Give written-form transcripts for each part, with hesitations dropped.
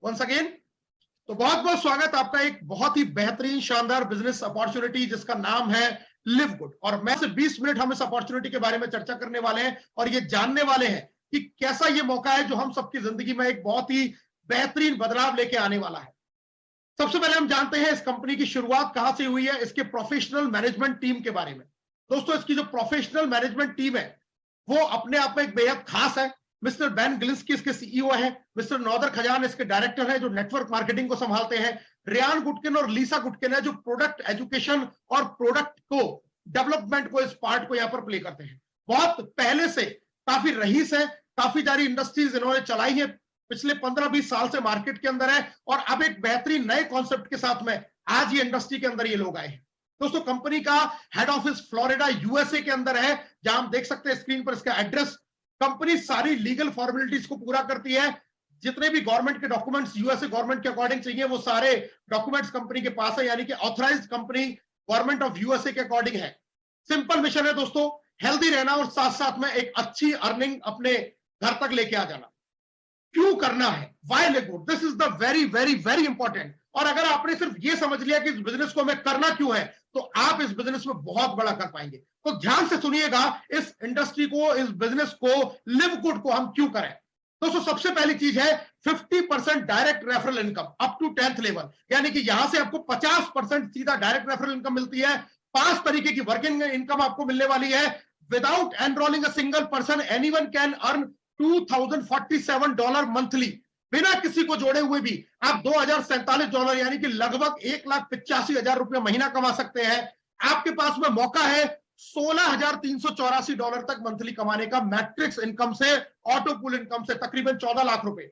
Once again. तो बहुत बहुत स्वागत आपका एक बहुत ही बेहतरीन शानदार बिजनेस अपॉर्चुनिटी जिसका नाम है लिव गुड। और मैं से 20 मिनट हम इस अपॉर्चुनिटी के बारे में चर्चा करने वाले हैं और ये जानने वाले हैं कि कैसा ये मौका है जो हम सबकी जिंदगी में एक बहुत ही बेहतरीन बदलाव लेके आने वाला है। सबसे पहले हम जानते हैं इस कंपनी की शुरुआत कहां से हुई है, इसके प्रोफेशनल मैनेजमेंट टीम के बारे में। दोस्तों, इसकी जो प्रोफेशनल मैनेजमेंट टीम है वो अपने आप में एक बेहद खास है। मिस्टर बेन गिलिंस्की इसके सीईओ है, मिस्टर नौदर खजान इसके डायरेक्टर है जो नेटवर्क मार्केटिंग को संभालते हैं, रियान गुटकिन और लीसा गुटकिन है जो प्रोडक्ट एजुकेशन और प्रोडक्ट को डेवलपमेंट को इस पार्ट को यहां पर प्ले करते हैं। बहुत पहले से काफी रईस है, काफी सारी इंडस्ट्रीज इन्होंने चलाई है, पिछले 15-20 साल से मार्केट के अंदर है और अब एक बेहतरीन नए कॉन्सेप्ट के साथ में आज ये इंडस्ट्री के अंदर ये लोग आए हैं। दोस्तों, कंपनी का हेड ऑफिस फ्लोरिडा यूएसए के अंदर है, जहां हम देख सकते हैं स्क्रीन पर इसका एड्रेस। कंपनी सारी लीगल फॉर्मेलिटीज को पूरा करती है, जितने भी गवर्नमेंट के डॉक्यूमेंट्स यूएसए गवर्नमेंट के अकॉर्डिंग चाहिए वो सारे डॉक्यूमेंट्स कंपनी के पास है, यानी कि authorised company government of USA के अकॉर्डिंग है। सिंपल मिशन है दोस्तों, हेल्दी रहना और साथ साथ में एक अच्छी अर्निंग अपने घर तक लेके आ जाना। क्यों करना है, why live good, this is the very very very important. और अगर आपने सिर्फ ये समझ लिया कि इस बिजनेस को हमें करना क्यों है तो आप इस बिजनेस में बहुत बड़ा कर पाएंगे। तो ध्यान से सुनिएगा, इस इंडस्ट्री को, इस बिजनेस को, लिव गुड को हम क्यों करें। दोस्तों, सबसे पहली चीज है 50% direct referral income up to 10th level, यानी कि यहां से आपको 50% सीधा डायरेक्ट रेफरल इनकम मिलती है। 5 तरीके की वर्किंग इनकम आपको मिलने वाली है। Without enrolling a single person anyone can earn $2047 monthly. बिना किसी को जोड़े हुए भी आप $2047 यानी कि लगभग $1,85,000 महीना कमा सकते हैं। आपके पास में मौका है $16,384 तक मंथली कमाने का मैट्रिक्स इनकम से, ऑटो पुल इनकम से तकरीबन 14 लाख रुपए।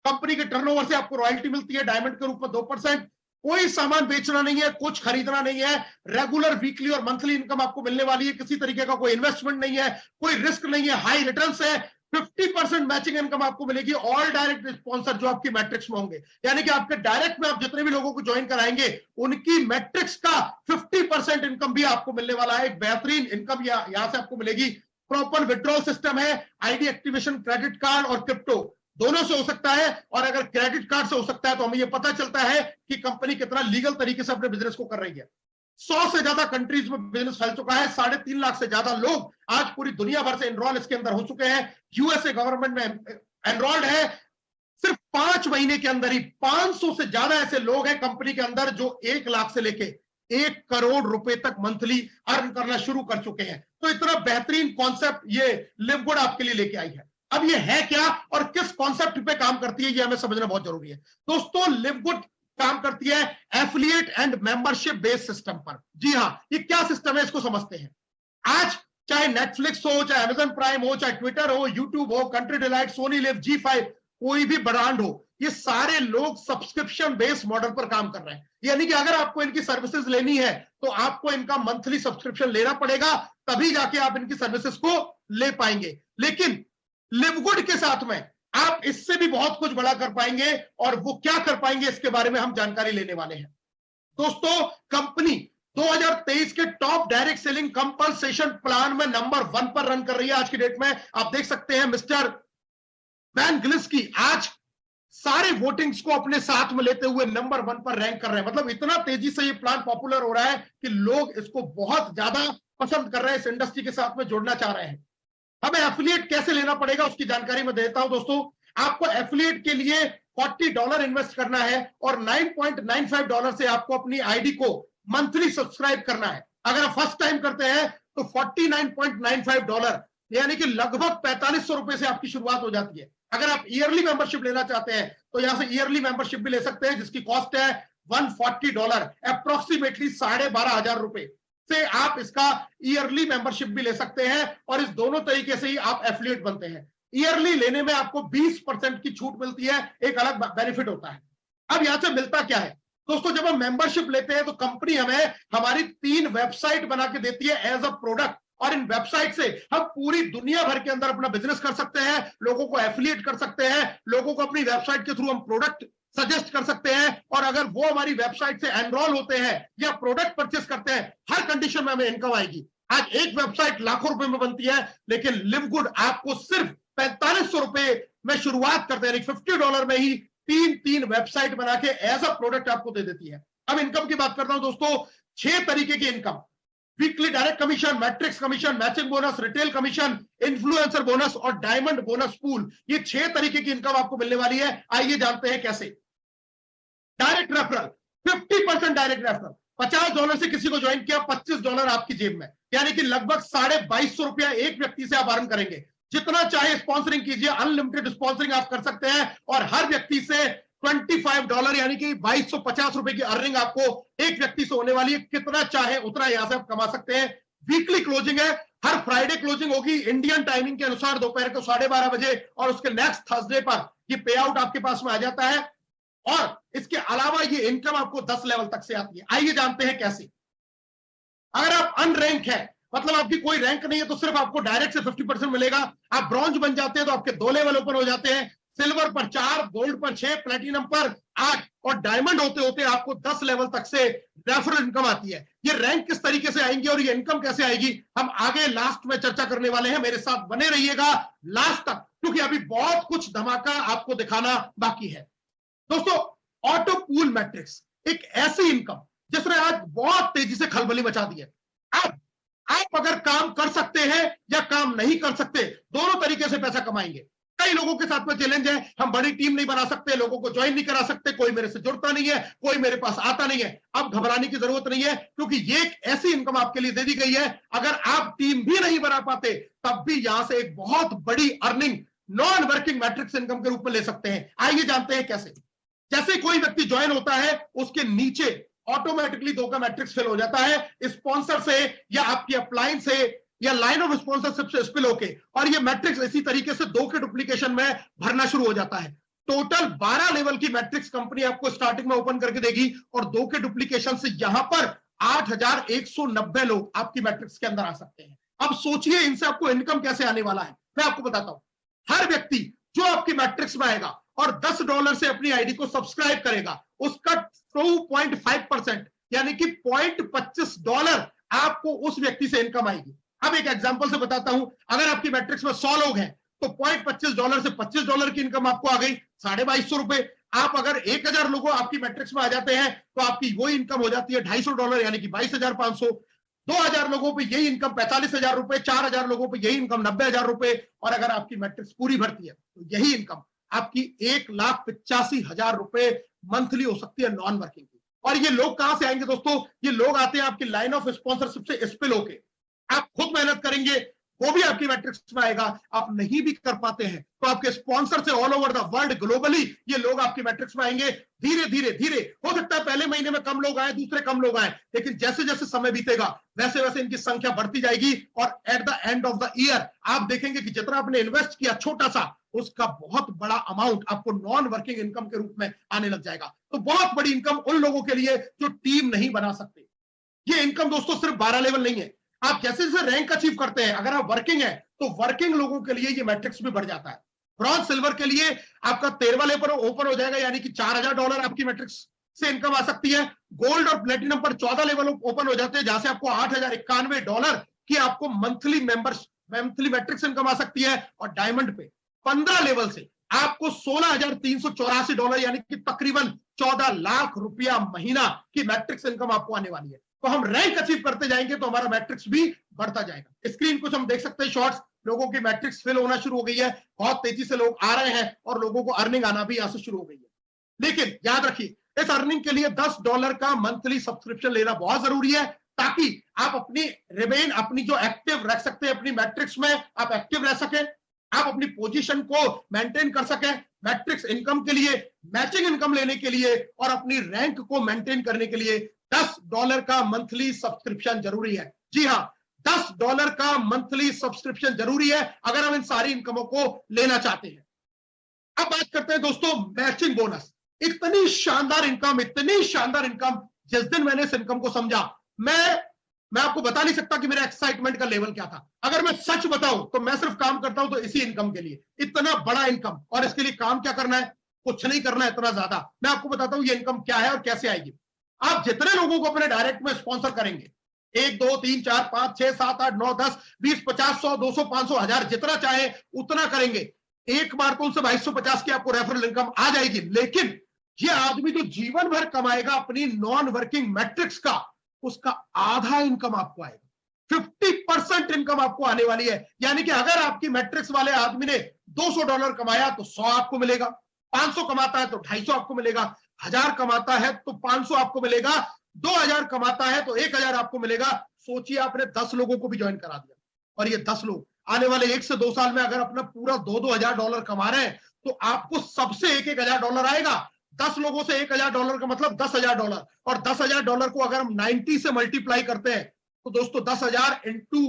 कंपनी के टर्नओवर से आपको रॉयल्टी मिलती है डायमंड के रूप में 2%। कोई सामान बेचना नहीं है, कुछ खरीदना नहीं है। रेगुलर वीकली और मंथली इनकम आपको मिलने वाली है। किसी तरीके का कोई इन्वेस्टमेंट नहीं है, कोई रिस्क नहीं है, हाई रिटर्न्स है। 50% मैचिंग इनकम आपको मिलेगी। ऑल डायरेक्ट स्पॉन्सर जो आपकी मैट्रिक्स में होंगे, यानी कि आपके डायरेक्ट में आप जितने भी लोगों को ज्वाइन कराएंगे उनकी मैट्रिक्स का 50% इनकम भी आपको मिलने वाला है। एक बेहतरीन इनकम यहां से आपको मिलेगी। प्रॉपर विड्रॉल सिस्टम है, आईडी एक्टिवेशन, क्रेडिट कार्ड और क्रिप्टो दोनों से हो सकता है। और अगर क्रेडिट कार्ड से हो सकता है तो हमें यह पता चलता है कि कंपनी कितना लीगल तरीके से अपने बिजनेस को कर रही है। 100 से ज्यादा कंट्रीज में बिजनेस फैल चुका है। 3.5 लाख से ज्यादा लोग आज पूरी दुनिया भर से एनरोल इसके अंदर हो चुके हैं। यूएसए गवर्नमेंट में एनरोल्ड है। सिर्फ 5 महीने के अंदर ही 500 से ज्यादा ऐसे लोग हैं कंपनी के अंदर जो 1 लाख से लेके 1 करोड़ रुपए तक मंथली अर्न करना शुरू कर चुके हैं। तो इतना बेहतरीन कॉन्सेप्ट ये लिव गुड आपके लिए लेके आई है। अब ये है क्या और किस कॉन्सेप्ट पे काम करती है, ये हमें समझना बहुत जरूरी है। दोस्तों, लिव गुड काम करती है affiliate and membership based system पर। जी हां, ये क्या सिस्टम है इसको समझते हैं। आज चाहे नेटफ्लिक्स हो, चाहे अमेजन प्राइम हो, चाहे ट्विटर हो, यूट्यूब हो, country delight, Soni live, G5, कोई भी ब्रांड हो, ये सारे लोग सब्सक्रिप्शन बेस्ड मॉडल पर काम कर रहे हैं। यानी कि अगर आपको इनकी सर्विसेज लेनी है तो आपको इनका मंथली सब्सक्रिप्शन लेना पड़ेगा, तभी जाके आप इनकी सर्विसेज को ले पाएंगे। लेकिन लिव गुड के साथ में आप इससे भी बहुत कुछ बड़ा कर पाएंगे, और वो क्या कर पाएंगे इसके बारे में हम जानकारी लेने वाले हैं। दोस्तों, कंपनी 2023 के top direct selling compensation plan में नंबर 1 पर रन कर रही है आज की डेट में। आप देख सकते हैं मिस्टर बेन गिलिंस्की आज सारे वोटिंग्स को अपने साथ में लेते हुए नंबर 1 पर रैंक कर रहे हैं। मतलब इतना तेजी से ये प्लान पॉपुलर हो रहा है कि लोग इसको बहुत ज्यादा पसंद कर रहे हैं, इस इंडस्ट्री के साथ में जुड़ना चाह रहे हैं। हमें एफिलिएट कैसे लेना पड़ेगा उसकी जानकारी मैं देता हूं। दोस्तों, आपको एफिलिएट के लिए $40 इन्वेस्ट करना है और $9.95 से आपको अपनी आईडी को मंथली सब्सक्राइब करना है। अगर आप फर्स्ट टाइम करते हैं तो $49.95 यानी कि लगभग ₹4500 से आपकी शुरुआत हो जाती है। अगर आप ईयरली मेंबरशिप लेना चाहते हैं तो यहां से ईयरली मेंबरशिप भी ले सकते हैं, जिसकी कॉस्ट है $140, अप्रोक्सीमेटली ₹12,500 से आप इसका ईयरली मेंबरशिप भी ले सकते हैं। और इस दोनों तरीके से ही आप एफिलिएट बनते हैं। ईयरली लेने में आपको 20% की छूट मिलती है, एक अलग बेनिफिट होता है। अब यहां से मिलता क्या है दोस्तों, जब हम मेंबरशिप लेते हैं तो कंपनी हमें हमारी 3 वेबसाइट बना के देती है एज अ प्रोडक्ट, और इन वेबसाइट से हम पूरी दुनिया भर के अंदर अपना बिजनेस कर सकते हैं, लोगों को एफिलिएट कर सकते हैं, लोगों को अपनी वेबसाइट के थ्रू हम प्रोडक्ट सजेस्ट कर सकते हैं। और अगर वो हमारी वेबसाइट से एनरोल होते हैं या प्रोडक्ट परचेस करते हैं, हर कंडीशन में हमें इनकम आएगी। आज एक वेबसाइट लाखों रुपए में बनती है, लेकिन लिव गुड आपको सिर्फ $4500 में शुरुआत करते हैं, $50 में ही तीन वेबसाइट बना के एज अ प्रोडक्ट आपको दे देती है। अब इनकम की बात करता हूं दोस्तों, 6 तरीके की income, weekly direct commission, matrix commission, matching bonus, retail commission, influencer bonus और डायमंड बोनस पूल। ये 6 तरीके की इनकम आपको मिलने वाली है। आइए जानते हैं कैसे। डायरेक्ट रेफरल, 50% डायरेक्ट रेफरल, $50 से किसी को ज्वाइन किया, $25 आपकी जेब में, यानी कि लगभग ₹2250 एक व्यक्ति से आप अर्न करेंगे। जितना चाहे स्पॉन्सरिंग कीजिए, अनलिमिटेड स्पॉन्सरिंग आप कर सकते हैं और हर व्यक्ति से $25 यानी कि ₹2250 की अर्निंग आपको एक व्यक्ति से होने वाली है। कितना चाहे उतना यहां से आप कमा सकते हैं। वीकली क्लोजिंग है, हर फ्राइडे क्लोजिंग होगी इंडियन टाइमिंग के अनुसार दोपहर को 12:30 बजे और उसके नेक्स्ट थर्सडे पर ये पे आउट आपके पास में आ जाता है। और इसके अलावा ये इनकम आपको 10 लेवल तक से आती है। आइए जानते हैं कैसे। अगर आप अनरैंक है, मतलब आपकी कोई रैंक नहीं है, तो सिर्फ आपको डायरेक्ट से 50% मिलेगा। आप ब्रॉन्ज बन जाते हैं तो आपके 2 लेवल ओपन हो जाते हैं, सिल्वर पर 4, गोल्ड पर 6, प्लेटिनम पर 8 और डायमंड होते होते आपको 10 लेवल तक से रेफरल इनकम आती है। ये रैंक किस तरीके से आएंगे और ये इनकम कैसे आएगी, हम आगे लास्ट में चर्चा करने वाले हैं। मेरे साथ बने रहिएगा लास्ट तक, क्योंकि अभी बहुत कुछ धमाका आपको दिखाना बाकी है। दोस्तों, ऑटो पूल मैट्रिक्स एक ऐसी इनकम जिसने आज बहुत तेजी से खलबली मचा दी है। अब आप अगर काम कर सकते हैं या काम नहीं कर सकते, दोनों तरीके से पैसा कमाएंगे। कई लोगों के साथ में चैलेंज है, हम बड़ी टीम नहीं बना सकते, लोगों को ज्वाइन नहीं करा सकते, कोई मेरे से जुड़ता नहीं है, कोई मेरे पास आता नहीं है। अब घबराने की जरूरत नहीं है, क्योंकि ये एक ऐसी इनकम आपके लिए दे दी गई है। अगर आप टीम भी नहीं बना पाते, तब भी यहां से एक बहुत बड़ी earning non working matrix income के रूप में ले सकते हैं। आइए जानते हैं कैसे। जैसे कोई व्यक्ति ज्वाइन होता है, उसके नीचे ऑटोमेटिकली 2 का मैट्रिक्स फिल हो जाता है, स्पॉन्सर से या आपकी अपलाइन से या लाइन ऑफ स्पॉन्सरशिप से स्पिल होके, और ये मैट्रिक्स इसी तरीके से 2 के डुप्लीकेशन में भरना शुरू हो जाता है। टोटल 12 लेवल की मैट्रिक्स कंपनी आपको स्टार्टिंग में ओपन करके देगी और 2 के डुप्लीकेशन से यहां पर 8190 लोग आपकी मैट्रिक्स के अंदर आ सकते हैं। अब सोचिए इनसे आपको इनकम कैसे आने वाला है, मैं आपको बताता हूं। हर व्यक्ति जो आपकी मैट्रिक्स में आएगा और $10 से अपनी आईडी को सब्सक्राइब करेगा, उसका 2.5% यानी कि $0.25 आपको उस व्यक्ति से इनकम आएगी। अब एक एग्जांपल से बताता हूं, अगर आपकी मैट्रिक्स में 100 लोग हैं तो $0.25 से $25 की इनकम आपको आ गई, ₹2250। आप अगर 1000 लोगों आपकी मैट्रिक्स में आ जाते हैं तो आपकी वही इनकम हो जाती है $250 यानी कि 22,500। 2000 लोगों पे यही इनकम ₹45,000, 4000 लोगों पे यही इनकम ₹90,000। और अगर आपकी मैट्रिक्स पूरी भरती है तो यही इनकम आपकी ₹1,85,000 मंथली हो सकती है नॉन वर्किंग की। और ये लोग कहां से आएंगे दोस्तों, ये लोग आते हैं आपकी लाइन ऑफ स्पॉन्सरशिप से स्पिल होके। आप खुद मेहनत करेंगे, वो भी आपकी मैट्रिक्स में आएगा। आप नहीं भी कर पाते हैं तो आपके स्पॉन्सर से all over the world globally ये लोग आपकी मैट्रिक्स में आएंगे। धीरे धीरे धीरे हो सकता है पहले महीने में कम लोग आए, दूसरे कम लोग आए, लेकिन जैसे जैसे समय बीतेगा वैसे वैसे इनकी संख्या बढ़ती जाएगी। और at the end of the year आप देखेंगे कि जितना आपने इन्वेस्ट किया छोटा सा, उसका बहुत बड़ा अमाउंट आपको नॉन वर्किंग इनकम के रूप में आने लग जाएगा। तो बहुत बड़ी इनकम उन लोगों के लिए जो टीम नहीं बना सकते। ये इनकम दोस्तों सिर्फ 12 लेवल नहीं है, आप जैसे जैसे रैंक अचीव करते हैं, अगर आप वर्किंग है तो वर्किंग लोगों के लिए ये मैट्रिक्स भी बढ़ जाता है। ब्रॉन्ज सिल्वर के लिए आपका 13वां लेवल ओपन हो जाएगा, यानी कि $4000 आपकी मैट्रिक्स से इनकम आ सकती है। गोल्ड और प्लेटिनम पर 14 लेवल ओपन हो जाते हैं, जहां से आपको $8091 की आपको मंथली मैट्रिक्स इनकम आ सकती है। और डायमंड पे 15 लेवल से आपको $16,384 यानी कि तकरीबन 14 लाख रुपया महीना की मैट्रिक्स इनकम आपको आने वाली है। तो हम रैंक अचीव करते जाएंगे तो हमारा मैट्रिक्स भी बढ़ता जाएगा। स्क्रीन कुछ हम देख सकते हैं शॉर्ट्स, लोगों की मैट्रिक्स फिल होना शुरू हो गई है, बहुत तेजी से लोग आ रहे हैं और लोगों को अर्निंग आना भी यहां से शुरू हो गई है। लेकिन याद रखिए, इस अर्निंग के लिए $10 का मंथली सब्सक्रिप्शन लेना बहुत जरूरी है, ताकि आप अपनी जो एक्टिव रख सकते हैं अपनी मैट्रिक्स में, आप एक्टिव रह सकें, आप अपनी पोजीशन को मेंटेन कर सकें। मैट्रिक्स इनकम के लिए, मैचिंग इनकम लेने के लिए और अपनी रैंक को मेंटेन करने के लिए $10 का मंथली सब्सक्रिप्शन जरूरी है। जी हां, $10 का मंथली सब्सक्रिप्शन जरूरी है अगर हम इन सारी इनकमों को लेना चाहते हैं। अब बात करते हैं दोस्तों मैचिंग बोनस। इतनी शानदार इनकम, जिस दिन मैंने इस इनकम को समझा, मैं आपको बता नहीं सकता कि मेरा एक्साइटमेंट का लेवल क्या था। अगर मैं सच बताऊं तो मैं सिर्फ काम करता हूं तो इसी इनकम के लिए, इतना बड़ा इनकम, और इसके लिए काम क्या करना है, कुछ नहीं करना है इतना ज्यादा। मैं आपको बताता हूं ये इनकम क्या है और कैसे आएगी। आप जितने लोगों को अपने डायरेक्ट में स्पॉन्सर करेंगे, 1 2 3 4 5 6 7 8 9 10 20 50 100 200 500 1000 जितना चाहे उतना करेंगे, एक बार तो उनसे 2250 की आपको रेफरल इनकम आ जाएगी, लेकिन ये आदमी जो जीवन भर कमाएगा अपनी नॉन वर्किंग मैट्रिक्स का, उसका आधा इनकम आपको आएगा। 50% इनकम आपको आने वाली है। यानी कि अगर आपकी मैट्रिक्स वाले आदमी ने $200 कमाया तो 100 आपको मिलेगा, 500 कमाता है तो 250 आपको मिलेगा, 1000 कमाता है तो 500 आपको मिलेगा, 2000 कमाता है तो 1000 आपको मिलेगा। सोचिए आपने 10 लोगों को भी ज्वाइन करा दिया, और ये 10 लोग आने वाले 1 से 2 साल में अगर अपना पूरा $2,000 कमा रहे हैं तो आपको सबसे $1,000 आएगा। 10 लोगों से $1,000 का मतलब $10,000, और $10,000 को अगर हम 90 से मल्टीप्लाई करते हैं तो दोस्तों 10,000 इंटू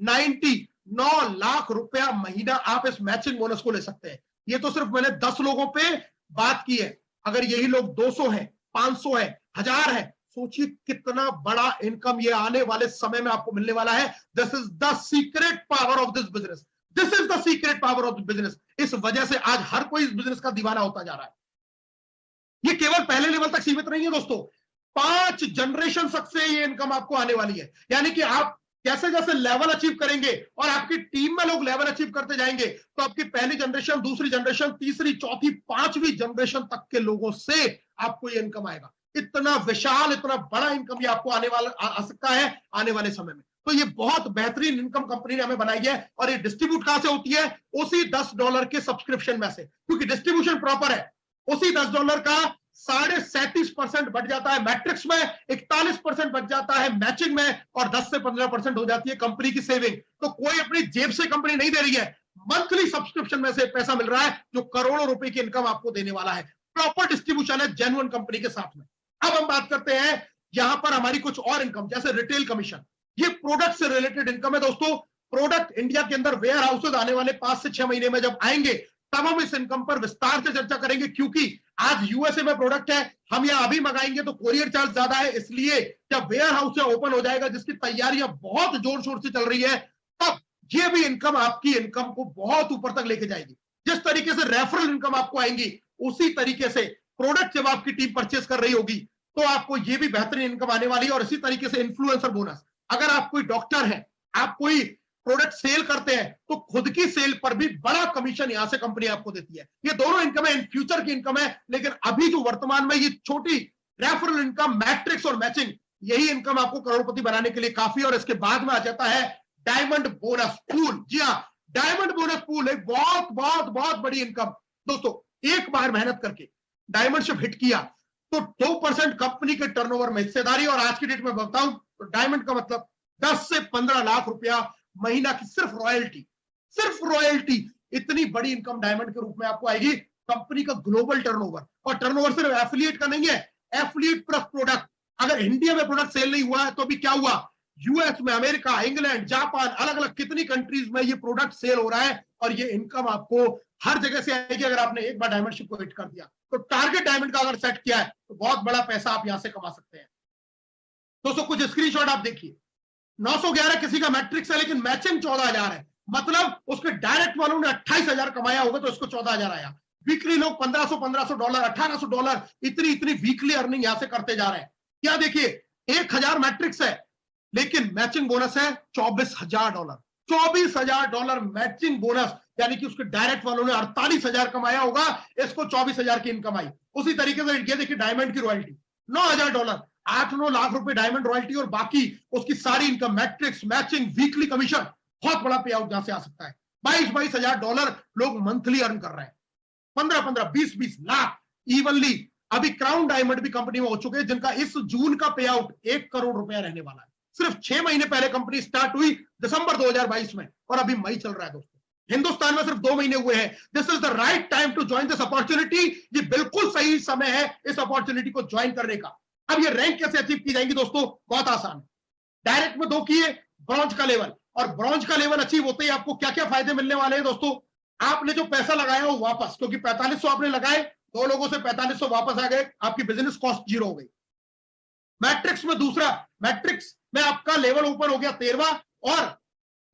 90, 9 लाख रुपया महीना आप इस मैचिंग बोनस को ले सकते हैं। ये तो सिर्फ मैंने 10 लोगों पे बात की है। अगर यही लोग 200 है, 500 है, 1000 है, सोचिए कितना बड़ा इनकम ये आने वाले समय में आपको मिलने वाला है। This is the secret power of this business, this is the secret power of this business. इस वजह से आज हर कोई इस बिजनेस का दीवाना होता जा रहा है। ये केवल पहले लेवल तक सीमित नहीं है दोस्तों, 5 जनरेशन तक से ये इनकम आपको आने वाली है। यानी कि आप जैसे जैसे लेवल अचीव करेंगे और आपकी टीम में लोग लेवल अचीव करते जाएंगे तो आपकी पहली जनरेशन, दूसरी जनरेशन, तीसरी, चौथी, 5वीं जनरेशन तक के लोगों से आपको ये इनकम आएगा। इतना विशाल, इतना बड़ा इनकम ये आपको आने वाला आ सकता है आने वाले समय में। तो ये बहुत बेहतरीन इनकम कंपनी ने हमें बनाई है। और ये डिस्ट्रीब्यूट कहां से होती है? उसी $10 के सब्सक्रिप्शन में से, क्योंकि डिस्ट्रीब्यूशन प्रॉपर है। उसी $10 का 37.5% बढ़ जाता है मैट्रिक्स में, 41% बच जाता है मैचिंग में, और 10 से 15% हो जाती है कंपनी की सेविंग। तो कोई अपनी जेब से कंपनी नहीं दे रही है, मंथली सब्सक्रिप्शन में से पैसा मिल रहा है जो करोड़ों रुपए की इनकम आपको देने वाला है। प्रॉपर डिस्ट्रीब्यूशन है जेन्युइन कंपनी के साथ में। अब हम बात करते हैं यहां पर हमारी कुछ और इनकम, जैसे रिटेल कमीशन। ये प्रोडक्ट से रिलेटेड इनकम है दोस्तों। प्रोडक्ट इंडिया के अंदर वेयर हाउसेज आने वाले 5 से 6 महीने में जब आएंगे तब हम इस इनकम पर विस्तार से चर्चा करेंगे, क्योंकि आज यूएसए में प्रोडक्ट है, हम यहां अभी मंगाएंगे तो कोरियर चार्ज ज्यादा है। इसलिए जब वेयर हाउस ओपन हो जाएगा, जिसकी तैयारियां बहुत जोर शोर से चल रही है, तब ये भी इनकम आपकी इनकम को बहुत ऊपर तक लेके जाएगी। जिस तरीके से रेफरल इनकम आपको आएंगी, उसी तरीके से प्रोडक्ट जब आपकी टीम परचेस कर रही होगी तो आपको ये भी बेहतरीन इनकम आने वाली है। और इसी तरीके से इन्फ्लुएंसर बोनस, अगर आप कोई डॉक्टर हैं, आप कोई प्रोडक्ट सेल करते हैं, तो खुद की सेल पर भी बड़ा कमीशन यहां से कंपनी आपको देती है। ये दोनों इनकम है, इन फ्यूचर की इनकम है, लेकिन अभी जो वर्तमान में ये छोटी रेफरल इनकम, मैट्रिक्स और मैचिंग, यही इनकम आपको करोड़पति बनाने के लिए काफी। और इसके बाद में आ जाता है डायमंड बोनस पूल। जी हाँ, डायमंड बोनस पूल एक बहुत बहुत बहुत बड़ी इनकम। दोस्तों, एक बार मेहनत करके डायमंड हिट किया तो 2% कंपनी के टर्नओवर में हिस्सेदारी। और आज की डेट में बताऊं तो डायमंड का मतलब 10 से 15 लाख रुपया महीना की सिर्फ रॉयल्टी, सिर्फ रॉयल्टी। इतनी बड़ी इनकम डायमंड के रूप में आपको आएगी। कंपनी का ग्लोबल टर्नओवर, और टर्नओवर सिर्फ एफिलिएट का नहीं है, एफिलिएट प्लस प्रोडक्ट। अगर इंडिया में प्रोडक्ट सेल नहीं हुआ है तो अभी क्या हुआ, यूएस में, अमेरिका, इंग्लैंड, जापान, अलग अलग कितनी कंट्रीज में ये प्रोडक्ट सेल हो रहा है। और ये इनकम आपको हर जगह से आएगी अगर आपने एक बार डायमंड शिप को हिट कर दिया। तो टारगेट डायमंड का अगर सेट किया है तो बहुत बड़ा पैसा आप यहां से कमा सकते हैं। दोस्तों, कुछ स्क्रीनशॉट आप देखिए। 911 किसी का मैट्रिक्स है, लेकिन मैचिंग 14,000 है। मतलब उसके डायरेक्ट वालों ने 28,000 कमाया होगा तो इसको 14,000 आया। वीकली लोग $1,500, $1,800 इतनी वीकली अर्निंग यहां से करते जा रहे हैं। क्या देखिए, 1,000 मैट्रिक्स है, लेकिन मैचिंग बोनस है $24,000। $24,000 मैचिंग बोनस, यानी कि उसके डायरेक्ट वालों ने 48,000 कमाया होगा, इसको 24,000 की इनकम आई। उसी तरीके से ये देखिए डायमंड की रॉयल्टी $9,000, 8-9 लाख रुपए डायमंड रॉयल्टी, और बाकी उसकी सारी income, matrix, matching, weekly commission, बहुत बड़ा पे आउट यहां से आ सकता है। $22,000 लोग मंथली अर्न कर रहे हैं, 15-15, 20-20 लाख इवनली। अभी क्राउन डायमंड भी कंपनी में हो चुके हैं, जिनका इस जून का पे आउट 1 करोड़ रुपया रहने वाला है। सिर्फ 6 महीने पहले कंपनी स्टार्ट हुई दिसंबर 2022 में, और अभी मई चल रहा है दोस्तों। हिंदुस्तान में सिर्फ 2 महीने हुए हैं। This is the right time to join this opportunity. ये बिल्कुल सही समय है इस अपॉर्चुनिटी को ज्वाइन करने का। अब ये रैंक कैसे अचीव की जाएंगी दोस्तों? बहुत आसान है। डायरेक्ट में 2 किए, ब्रॉन्ज का लेवल, और ब्रॉन्ज का लेवल अचीव होते ही आपको क्या क्या फायदे मिलने वाले हैं दोस्तों? आपने जो पैसा लगाया वो वापस, क्योंकि 4500 आपने लगाए, 2 लोगों से 4500 वापस आ गए, आपकी बिजनेस कॉस्ट 0 हो गई। मैट्रिक्स में दूसरा, मैट्रिक्स में आपका लेवल ओपन हो गया 13वां, और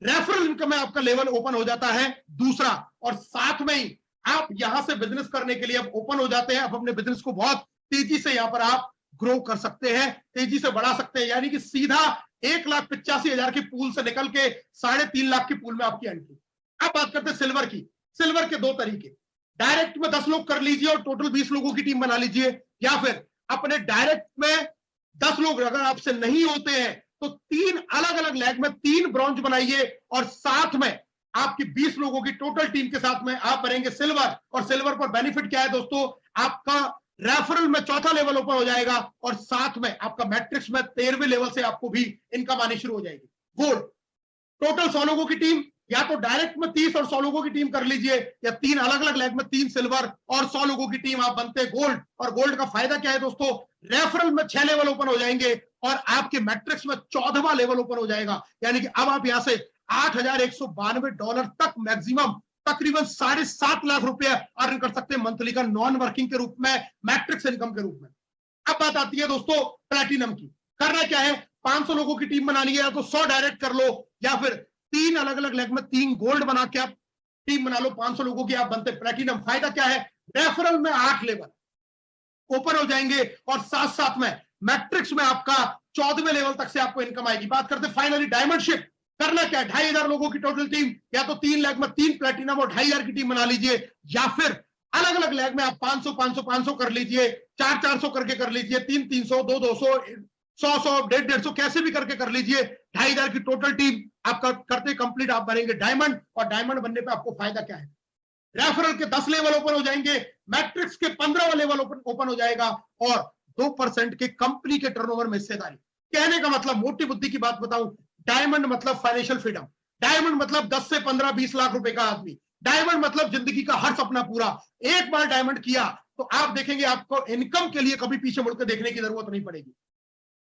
रेफरल इनकम में आपका लेवल ओपन हो जाता है दूसरा। और साथ में ही आप यहां से बिजनेस करने के लिए अब ओपन हो जाते हैं। अब अपने बिजनेस को बहुत तेजी से यहां पर आप ग्रो कर सकते हैं, तेजी से बढ़ा सकते हैं। यानी कि सीधा 1,85,000 की पूल से निकल के 3.5 लाख की पूल में आपकी एंट्री। अब बात करते हैं सिल्वर की। सिल्वर के दो तरीके, डायरेक्ट में 10 लोग कर लीजिए और टोटल 20 लोगों की टीम बना लीजिए, या फिर अपने डायरेक्ट में 10 लोग अगर आपसे नहीं होते हैं तो 3 अलग अलग लेग में 3 ब्रॉन्ज बनाइए और साथ में आपकी 20 लोगों की टोटल टीम के साथ में आप बनेंगे सिल्वर। और सिल्वर पर बेनिफिट क्या है दोस्तों, आपका रेफरल में चौथा लेवल ओपन हो जाएगा और साथ में आपका मैट्रिक्स में 13वें लेवल से आपको भी इनकम आनी शुरू हो जाएगी। गोल्ड, टोटल 100 लोगों की टीम, या तो डायरेक्ट में 30 और 100 लोगों की टीम कर लीजिए, या 3 अलग अलग लेग में 3 सिल्वर और 100 लोगों की टीम, आप बनते हैं गोल्ड। और गोल्ड का फायदा क्या है दोस्तों, रेफरल में 6 लेवल ओपन हो जाएंगे और आपके मैट्रिक्स में 14वां लेवल ओपन हो जाएगा। यानी कि अब आप यहां से $8,192 तक मैक्सिमम तकरीबन 7.5 लाख रुपए अर्न कर सकते हैं मंथली का, नॉन वर्किंग के रूप में, मैट्रिक्स इनकम के रूप में। अब बात आती है दोस्तों प्लैटिनम की। करना क्या है, 500 लोगों की टीम बनानी है, या तो 100 डायरेक्ट कर लो, या फिर 3 अलग अलग लेग में 3 गोल्ड बना के आप टीम बना लो 500 लोगों की, आप बनते प्लैटिनम। फायदा क्या है, रेफरल में 8 लेवल ओपन हो जाएंगे और साथ साथ में मैट्रिक्स में आपका 14वें लेवल तक से आपको इनकम आएगी। बात करते फाइनली डायमंडशिप। करना क्या है, 2,500 लोगों की टोटल टीम, या तो 3 लेग में 3 प्लैटिनम और 2,500 की टीम बना लीजिए, या फिर अलग अलग लेग में आप 500 500 500 कर लीजिए, 400 करके कर लीजिए, 300 200 100 150 कैसे भी करके कर लीजिए। 2,500 की टोटल टीम आपका करते कंप्लीट आप बनेंगे डायमंड। और डायमंड बनने पे आपको फायदा क्या है, रेफरल के 10 लेवल ओपन हो जाएंगे, मैट्रिक्स के 15वां लेवल ओपन हो जाएगा और 2% के कंपनी के टर्नओवर में हिस्सेदारी। कहने का मतलब, मोटी बुद्धि की बात बताऊं, डायमंड मतलब फाइनेंशियल फ्रीडम, डायमंड मतलब 10 से 15 20 लाख रुपए का आदमी, डायमंड मतलब जिंदगी का हर सपना पूरा। एक बार डायमंड किया तो आप देखेंगे आपको इनकम के लिए कभी पीछे मुड़कर देखने की जरूरत नहीं पड़ेगी।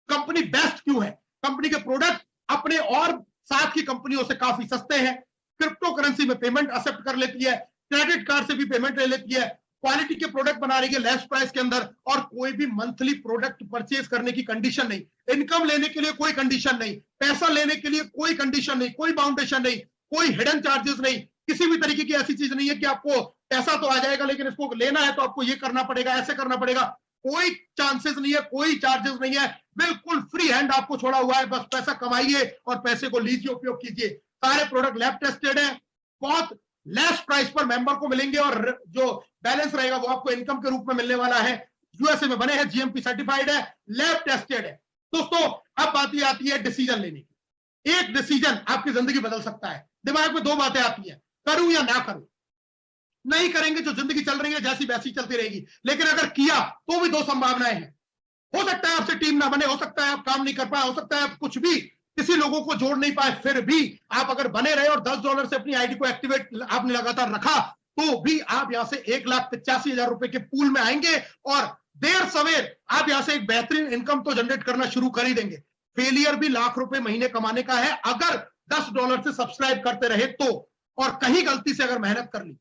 कंपनी बेस्ट क्यों है, कंपनी के प्रोडक्ट अपने और साथ की कंपनियों से काफी सस्ते हैं, क्रिप्टो करेंसी में पेमेंट एक्सेप्ट कर लेती है, क्रेडिट कार्ड से भी पेमेंट ले लेती है, क्वालिटी के प्रोडक्ट बना रही है लेस प्राइस के अंदर, और कोई भी मंथली प्रोडक्ट परचेज करने की कंडीशन नहीं, इनकम लेने के लिए कोई कंडीशन नहीं, पैसा लेने के लिए कोई कंडीशन नहीं, कोई बाउंडेशन नहीं, कोई हिडन चार्जेस नहीं, किसी भी तरीके की ऐसी चीज नहीं है कि आपको पैसा तो आ जाएगा लेकिन इसको लेना है तो आपको ये करना पड़ेगा, ऐसे करना पड़ेगा, कोई चांसेस नहीं है, कोई चार्जेस नहीं है, बिल्कुल फ्री हैंड आपको छोड़ा हुआ है। बस पैसा कमाइए और पैसे को लीजिए, उपयोग कीजिए। सारे प्रोडक्ट लैब टेस्टेड है, बहुत लेस प्राइस पर मेंबर को मिलेंगे और जो बैलेंस रहेगा वो आपको इनकम के रूप में मिलने वाला है। यूएसए में बने हैं, जीएमपी सर्टिफाइड है, लैब टेस्टेड है। दोस्तों अब बात ये आती है डिसीजन लेने की। एक डिसीजन आपकी जिंदगी बदल सकता है। दिमाग में 2 बातें आती हैं, करूं या ना करूं। नहीं करेंगे जो जिंदगी चल रही है जैसी वैसी चलती रहेगी, लेकिन अगर किया तो भी 2 संभावनाएं हैं। हो सकता है आपसे टीम ना बने, हो सकता है आप काम नहीं कर पाए, हो सकता है आप कुछ भी किसी लोगों को जोड़ नहीं पाए, फिर भी आप अगर बने रहे और $10 से अपनी आईडी को एक्टिवेट आपने लगातार रखा तो भी आप यहां से 1,85,000 रुपए के पूल में आएंगे और देर सवेर आप यहां से एक बेहतरीन इनकम तो जनरेट करना शुरू कर ही देंगे। फेलियर भी लाख रुपए महीने कमाने का है अगर $10 से सब्सक्राइब करते रहे तो, और कहीं गलती से अगर मेहनत कर ली,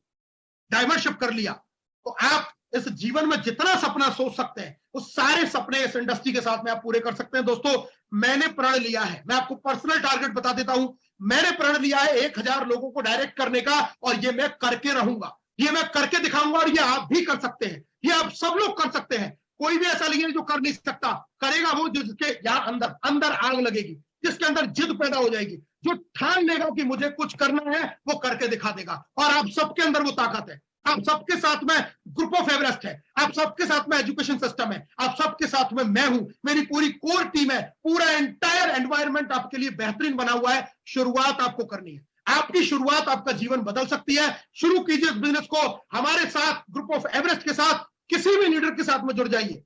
डायमंडशिप कर लिया, तो आप इस जीवन में जितना सपना सोच सकते हैं वो सारे सपने इस इंडस्ट्री के साथ में आप पूरे कर सकते हैं। दोस्तों मैंने प्रण लिया है, मैं आपको पर्सनल टारगेट बता देता हूं, मैंने प्रण लिया है 1,000 लोगों को डायरेक्ट करने का, और ये मैं करके रहूंगा, ये मैं करके दिखाऊंगा, और ये आप भी कर सकते हैं, ये आप सब लोग कर सकते हैं। कोई भी ऐसा नहीं है जो कर नहीं सकता, करेगा वो जिसके यहाँ अंदर आग लगेगी, जिसके अंदर जिद पैदा हो जाएगी, जो ठान लेगा कि मुझे कुछ करना है वो करके दिखा देगा। और आप सबके अंदर वो ताकत है, आप सबके साथ में ग्रुप ऑफ एवरेस्ट है, आप सबके साथ में एजुकेशन सिस्टम है, आप सबके साथ में मैं हूं, मेरी पूरी कोर टीम है, पूरा एंटायर एनवायरनमेंट आपके लिए बेहतरीन बना हुआ है। शुरुआत आपको करनी है, आपकी शुरुआत आपका जीवन बदल सकती है। शुरू कीजिए इस बिजनेस को हमारे साथ, ग्रुप ऑफ एवरेस्ट के साथ, किसी भी लीडर के साथ में जुड़ जाइए,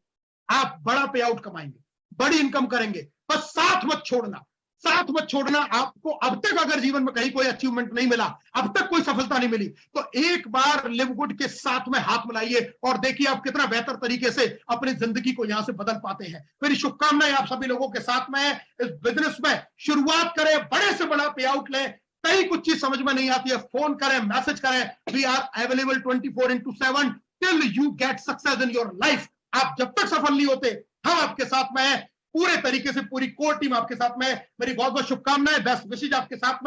आप बड़ा पे आउट कमाएंगे, बड़ी इनकम करेंगे। बस साथ मत छोड़ना, साथ मत छोड़ना। आपको अब तक अगर जीवन में कहीं कोई अचीवमेंट नहीं मिला, अब तक कोई सफलता नहीं मिली, तो एक बार लिव गुड के साथ में हाथ मिलाइए और देखिए आप कितना बेहतर तरीके से अपनी जिंदगी को यहां से बदल पाते हैं। मेरी शुभकामनाएं आप सभी लोगों के साथ में है। इस बिजनेस में शुरुआत करें, बड़े से बड़ा पे आउट लें। कहीं कुछ चीज समझ में नहीं आती है, फोन करें, मैसेज करें, we are available 24/7 till you get success in your life. आप जब तक सफल नहीं होते हम आपके साथ में हैं, पूरे तरीके से पूरी कोर टीम आपके साथ में है। मेरी बहुत बहुत शुभकामनाएं, बेस्ट विशेष आपके साथ में।